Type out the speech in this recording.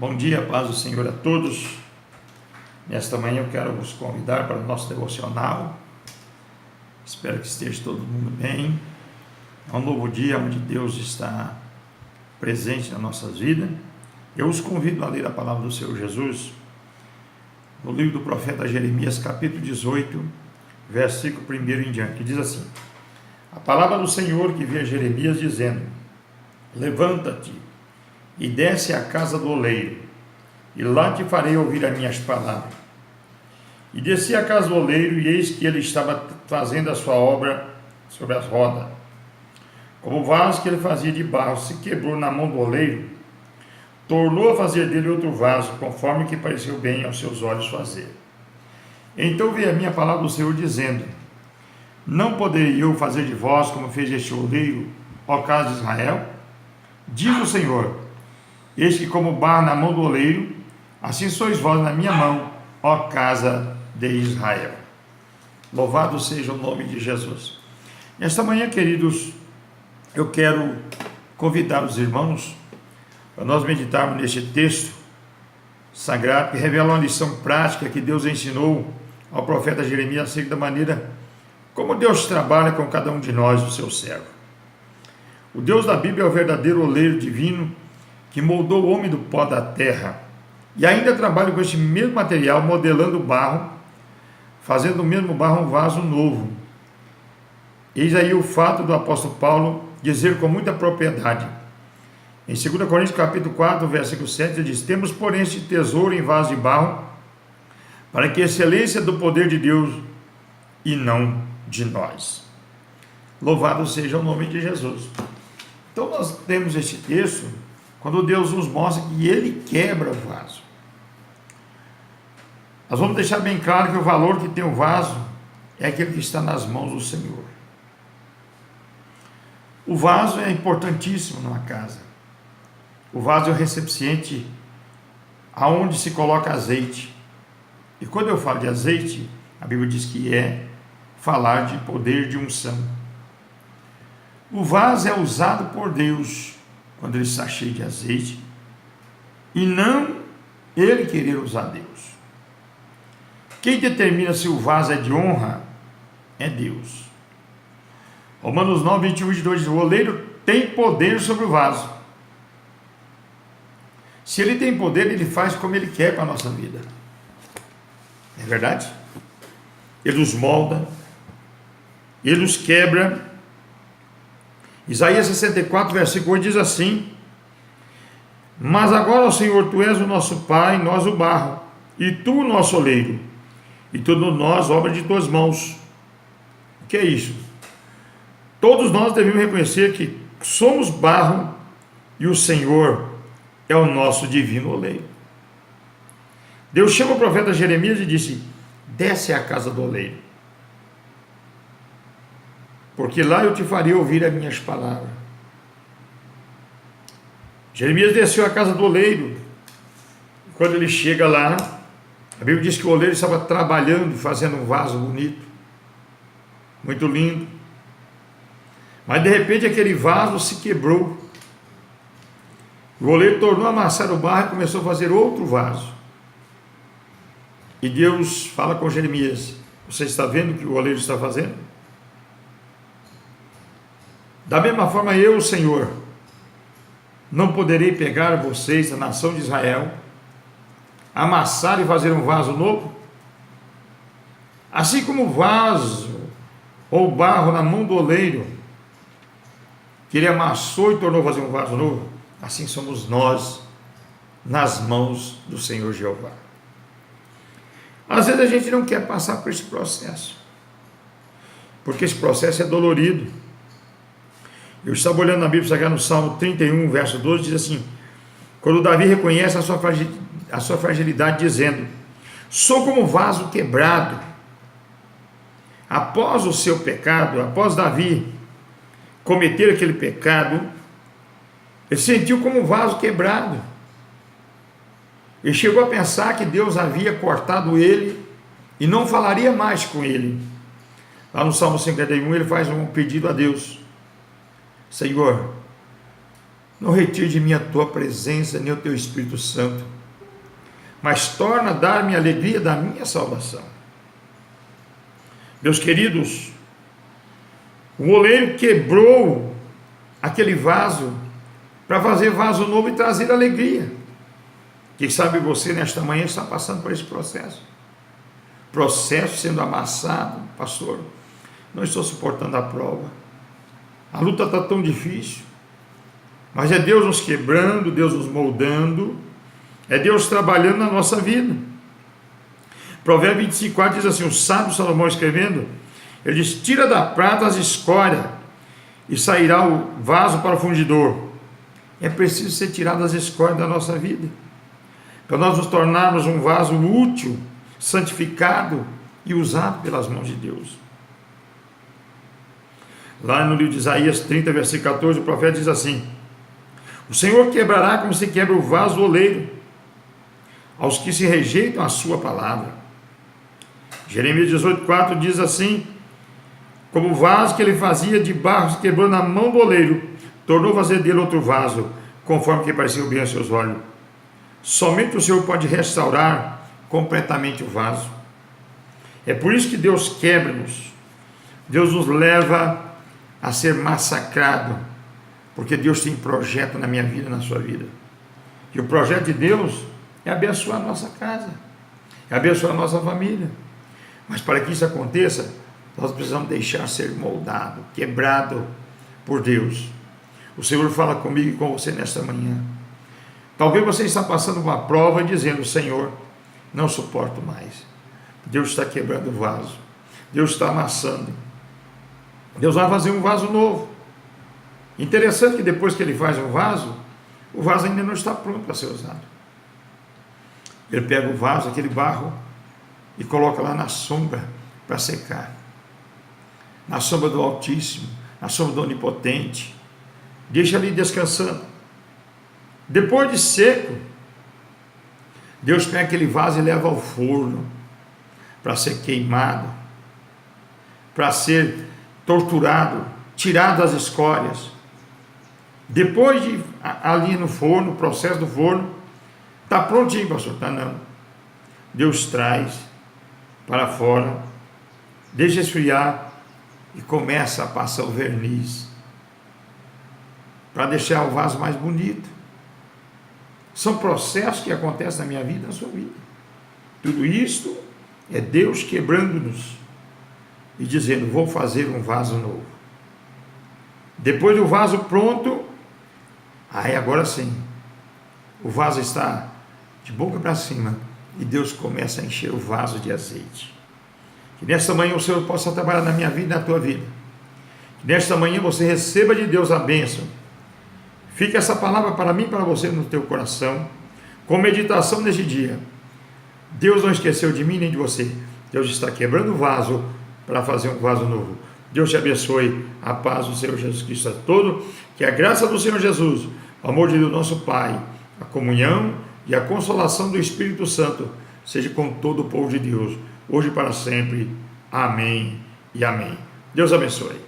Bom dia, paz do Senhor a todos. Nesta manhã eu quero vos convidar para o nosso devocional. Espero que esteja todo mundo bem. É um novo dia onde Deus está presente nas nossas vidas. Eu os convido a ler a palavra do Senhor Jesus no livro do profeta Jeremias, capítulo 18, versículo 1 em diante, que diz assim: a palavra do Senhor que veio a Jeremias dizendo: levanta-te e desce à casa do oleiro, e lá te farei ouvir as minhas palavras. E desci à casa do oleiro, e eis que ele estava fazendo a sua obra sobre as rodas. Como o vaso que ele fazia de barro se quebrou na mão do oleiro, tornou a fazer dele outro vaso, conforme que pareceu bem aos seus olhos fazer. Então veio a minha palavra do Senhor dizendo: não poderei eu fazer de vós como fez este oleiro, ó casa de Israel? Diz o Senhor: eis que como barro na mão do oleiro, assim sois vós na minha mão, ó casa de Israel. Louvado seja o nome de Jesus. Nesta manhã, queridos, eu quero convidar os irmãos para nós meditarmos neste texto sagrado que revela uma lição prática que Deus ensinou ao profeta Jeremias acerca da maneira como Deus trabalha com cada um de nós, o seu servo. O Deus da Bíblia é o verdadeiro oleiro divino que moldou o homem do pó da terra e ainda trabalha com este mesmo material, modelando o barro, fazendo do mesmo barro um vaso novo. Eis aí o fato do apóstolo Paulo dizer com muita propriedade, em 2 Coríntios capítulo 4, versículo 7, ele diz: temos, porém, este tesouro em vaso de barro, para que a excelência do poder de Deus e não de nós. Louvado seja o nome de Jesus. Então nós temos este texto quando Deus nos mostra que Ele quebra o vaso. Nós vamos deixar bem claro que o valor que tem o vaso é aquele que está nas mãos do Senhor. O vaso é importantíssimo numa casa. O vaso é o recipiente aonde se coloca azeite. E quando eu falo de azeite, a Bíblia diz que é falar de poder de unção. O vaso é usado por Deus quando ele está cheio de azeite, e não ele querer usar Deus. Quem determina se o vaso é de honra é Deus. Romanos 9, 21 e 22 diz: o oleiro tem poder sobre o vaso. Se ele tem poder, ele faz como ele quer para a nossa vida. É verdade? Ele nos molda, ele nos quebra. Isaías 64, versículo 8 diz assim: mas agora, ó Senhor, Tu és o nosso Pai, nós o barro, e Tu o nosso oleiro, e tudo nós obra de Tuas mãos. O que é isso? Todos nós devemos reconhecer que somos barro e o Senhor é o nosso divino oleiro. Deus chama o profeta Jeremias e disse: desce à casa do oleiro, porque lá eu te farei ouvir as minhas palavras. Jeremias desceu à casa do oleiro. Quando ele chega lá, a Bíblia diz que o oleiro estava trabalhando, fazendo um vaso bonito, muito lindo. Mas de repente aquele vaso se quebrou. O oleiro tornou a amassar o barro e começou a fazer outro vaso. E Deus fala com Jeremias: você está vendo o que o oleiro está fazendo? Da mesma forma, eu, Senhor, não poderei pegar vocês, a nação de Israel, amassar e fazer um vaso novo? Assim como o vaso ou barro na mão do oleiro, que ele amassou e tornou a fazer um vaso novo, assim somos nós nas mãos do Senhor Jeová. Às vezes a gente não quer passar por esse processo, porque esse processo é dolorido. Eu estava olhando na Bíblia Sagrada, no Salmo 31, verso 12, diz assim: quando Davi reconhece a sua fragilidade, dizendo: sou como vaso quebrado. Após o seu pecado, após Davi cometer aquele pecado, ele se sentiu como um vaso quebrado. Ele chegou a pensar que Deus havia cortado ele e não falaria mais com ele. Lá no Salmo 51 ele faz um pedido a Deus: Senhor, não retire de mim a tua presença, nem o teu Espírito Santo, mas torna a dar-me a alegria da minha salvação. Meus queridos, o oleiro quebrou aquele vaso para fazer vaso novo e trazer alegria. Quem sabe você nesta manhã está passando por esse processo. Processo sendo amassado, pastor, não estou suportando a prova. A luta está tão difícil. Mas é Deus nos quebrando, Deus nos moldando, é Deus trabalhando na nossa vida. Provérbio 25:4 diz assim, o sábio Salomão escrevendo, ele diz, tira da prata as escórias e sairá o vaso para o fundidor. É preciso ser tirado as escórias da nossa vida, para nós nos tornarmos um vaso útil, santificado e usado pelas mãos de Deus. Lá no livro de Isaías 30, versículo 14, o profeta diz assim, o Senhor quebrará como se quebra o vaso do oleiro, aos que se rejeitam a sua palavra. Jeremias 18:4 diz assim, como o vaso que ele fazia de barro se quebrou na mão do oleiro, tornou a fazer dele outro vaso, conforme que parecia bem aos seus olhos. Somente o Senhor pode restaurar completamente o vaso. É por isso que Deus quebra-nos, Deus nos leva a ser massacrado, porque Deus tem projeto na minha vida, na sua vida. E o projeto de Deus é abençoar a nossa casa, é abençoar a nossa família. Mas para que isso aconteça, nós precisamos deixar ser moldado, quebrado por Deus. O Senhor fala comigo e com você nesta manhã. Talvez você está passando uma prova e dizendo, Senhor, não suporto mais. Deus está quebrando o vaso, Deus está amassando. Deus vai fazer um vaso novo. Interessante que depois que ele faz um vaso, o vaso ainda não está pronto para ser usado. Ele pega o vaso, aquele barro, e coloca lá na sombra para secar. Na sombra do Altíssimo, na sombra do Onipotente. Deixa ali descansando. Depois de seco, Deus pega aquele vaso e leva ao forno para ser queimado, para ser torturado, tirado as escórias. Depois de ali no forno, o processo do forno, está prontinho, pastor? Está não. Deus traz para fora, deixa esfriar e começa a passar o verniz para deixar o vaso mais bonito. São processos que acontecem na minha vida e na sua vida. Tudo isto é Deus quebrando-nos e dizendo, vou fazer um vaso novo. Depois do vaso pronto, aí agora sim, o vaso está de boca para cima e Deus começa a encher o vaso de azeite. Que nesta manhã o Senhor possa trabalhar na minha vida e na tua vida. Que nesta manhã você receba de Deus a bênção. Fica essa palavra para mim e para você no teu coração, com meditação neste dia. Deus não esqueceu de mim nem de você. Deus está quebrando o vaso para fazer um vaso novo. Deus te abençoe. A paz do Senhor Jesus Cristo a todo. Que a graça do Senhor Jesus, o amor de Deus nosso Pai, a comunhão e a consolação do Espírito Santo seja com todo o povo de Deus, hoje e para sempre. Amém e amém. Deus abençoe.